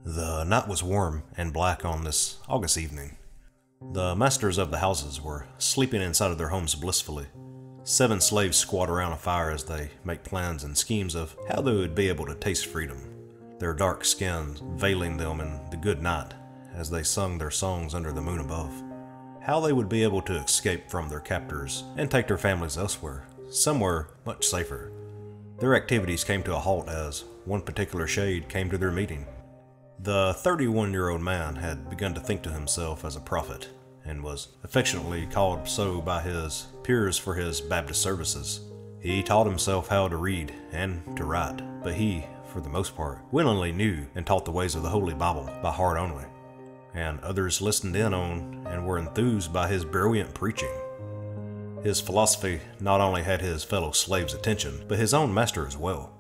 The night was warm and black on this August evening. The masters of the houses were sleeping inside of their homes blissfully. 7 slaves squat around a fire as they make plans and schemes of how they would be able to taste freedom, their dark skins veiling them in the good night as they sung their songs under the moon above. How they would be able to escape from their captors and take their families elsewhere, somewhere much safer. Their activities came to a halt as one particular shade came to their meeting. The 31-year-old man had begun to think to himself as a prophet, and was affectionately called so by his peers for his Baptist services. He taught himself how to read and to write, but he, for the most part, willingly knew and taught the ways of the Holy Bible by heart only, and others listened in on and were enthused by his brilliant preaching. His philosophy not only had his fellow slaves' attention, but his own master as well.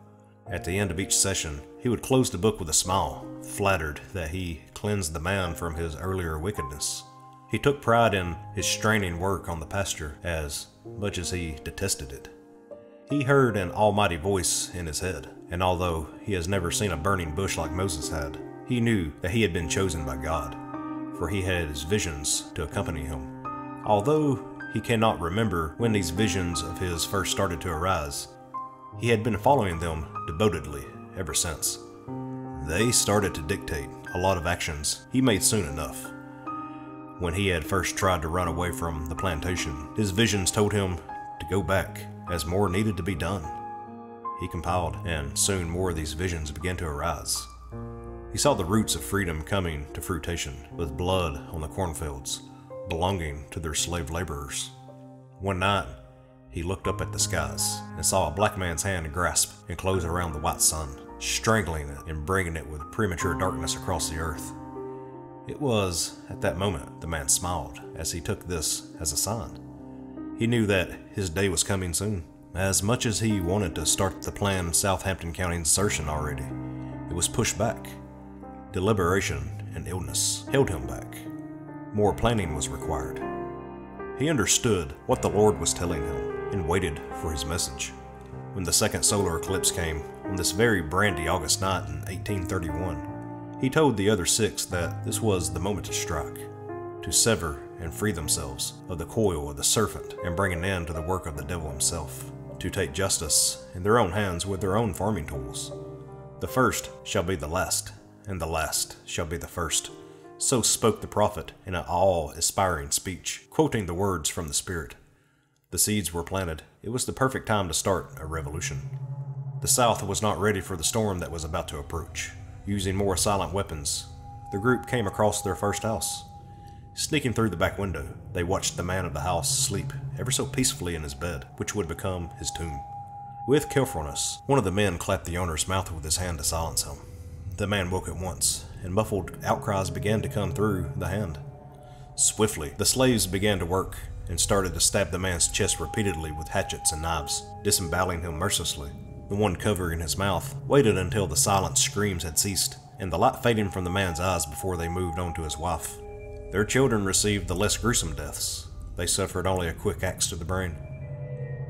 At the end of each session, he would close the book with a smile, flattered that he cleansed the man from his earlier wickedness. He took pride in his straining work on the pasture as much as he detested it. He heard an almighty voice in his head, and although he has never seen a burning bush like Moses had, he knew that he had been chosen by God, for he had his visions to accompany him. Although he cannot remember when these visions of his first started to arise, he had been following them devotedly ever since. They started to dictate a lot of actions he made soon enough. When he had first tried to run away from the plantation, his visions told him to go back, as more needed to be done. He compiled, and soon more of these visions began to arise. He saw the roots of freedom coming to fruition, with blood on the cornfields, belonging to their slave laborers. One night, he looked up at the skies and saw a black man's hand grasp and close around the white sun, strangling it and bringing it with premature darkness across the earth. It was, at that moment, the man smiled as he took this as a sign. He knew that his day was coming soon. As much as he wanted to start the planned Southampton County insertion already, it was pushed back. Deliberation and illness held him back. More planning was required. He understood what the Lord was telling him and waited for his message. When the second solar eclipse came on this very brandy August night in 1831, he told the other 6 that this was the moment to strike, to sever and free themselves of the coil of the serpent and bring an end to the work of the devil himself, to take justice in their own hands with their own farming tools. The first shall be the last, and the last shall be the first. So spoke the prophet in an awe-inspiring speech, quoting the words from the Spirit. The seeds were planted. It was the perfect time to start a revolution. The South was not ready for the storm that was about to approach. Using more silent weapons, the group came across their first house. Sneaking through the back window, they watched the man of the house sleep ever so peacefully in his bed, which would become his tomb. With carefulness, one of the men clapped the owner's mouth with his hand to silence him. The man woke at once, and muffled outcries began to come through the hand. Swiftly, the slaves began to work and started to stab the man's chest repeatedly with hatchets and knives, disemboweling him mercilessly. The one covering his mouth waited until the silent screams had ceased, and the light fading from the man's eyes before they moved on to his wife. Their children received the less gruesome deaths. They suffered only a quick axe to the brain.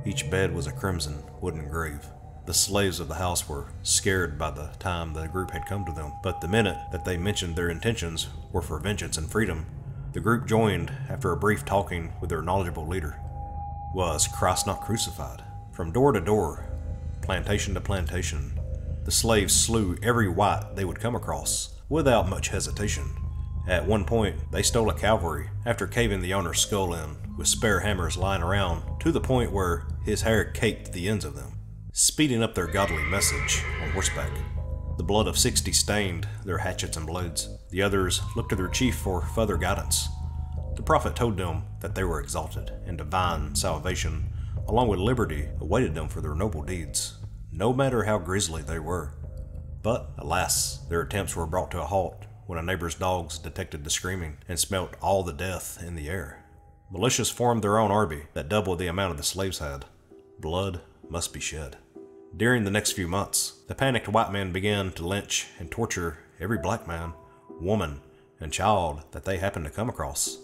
Each bed was a crimson wooden grave. The slaves of the house were scared by the time the group had come to them, but the minute that they mentioned their intentions were for vengeance and freedom, the group joined after a brief talking with their knowledgeable leader. Was Christ not crucified? From door to door, plantation to plantation, the slaves slew every white they would come across, without much hesitation. At one point, they stole a cavalry after caving the owner's skull in, with spare hammers lying around, to the point where his hair caked the ends of them, speeding up their godly message on horseback. The blood of 60 stained their hatchets and blades. The others looked to their chief for further guidance. The prophet told them that they were exalted, and divine salvation, along with liberty, awaited them for their noble deeds, no matter how grisly they were. But, alas, their attempts were brought to a halt when a neighbor's dogs detected the screaming and smelt all the death in the air. Militias formed their own army that doubled the amount of the slaves had. Blood must be shed. During the next few months, the panicked white men began to lynch and torture every black man, woman, and child that they happened to come across.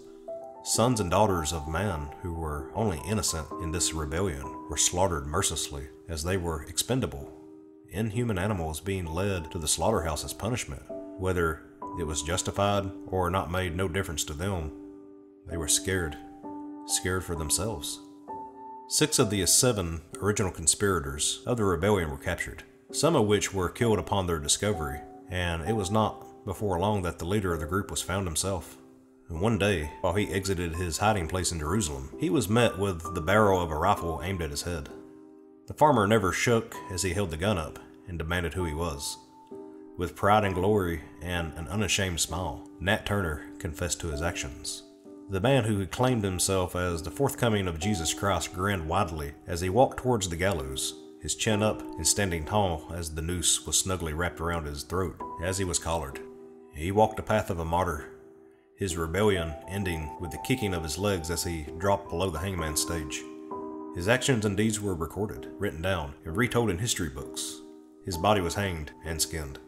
Sons and daughters of man who were only innocent in this rebellion were slaughtered mercilessly, as they were expendable, inhuman animals being led to the slaughterhouse as punishment, whether it was justified or not made no difference to them. They were scared for themselves. 6 of the 7 original conspirators of the rebellion were captured, some of which were killed upon their discovery, and it was not before long that the leader of the group was found himself. And one day, while he exited his hiding place in Jerusalem, he was met with the barrel of a rifle aimed at his head. The farmer never shook as he held the gun up and demanded who he was. With pride and glory and an unashamed smile, Nat Turner confessed to his actions. The man who had claimed himself as the forthcoming of Jesus Christ grinned widely as he walked towards the gallows, his chin up and standing tall as the noose was snugly wrapped around his throat as he was collared. He walked the path of a martyr, his rebellion ending with the kicking of his legs as he dropped below the hangman's stage. His actions and deeds were recorded, written down, and retold in history books. His body was hanged and skinned.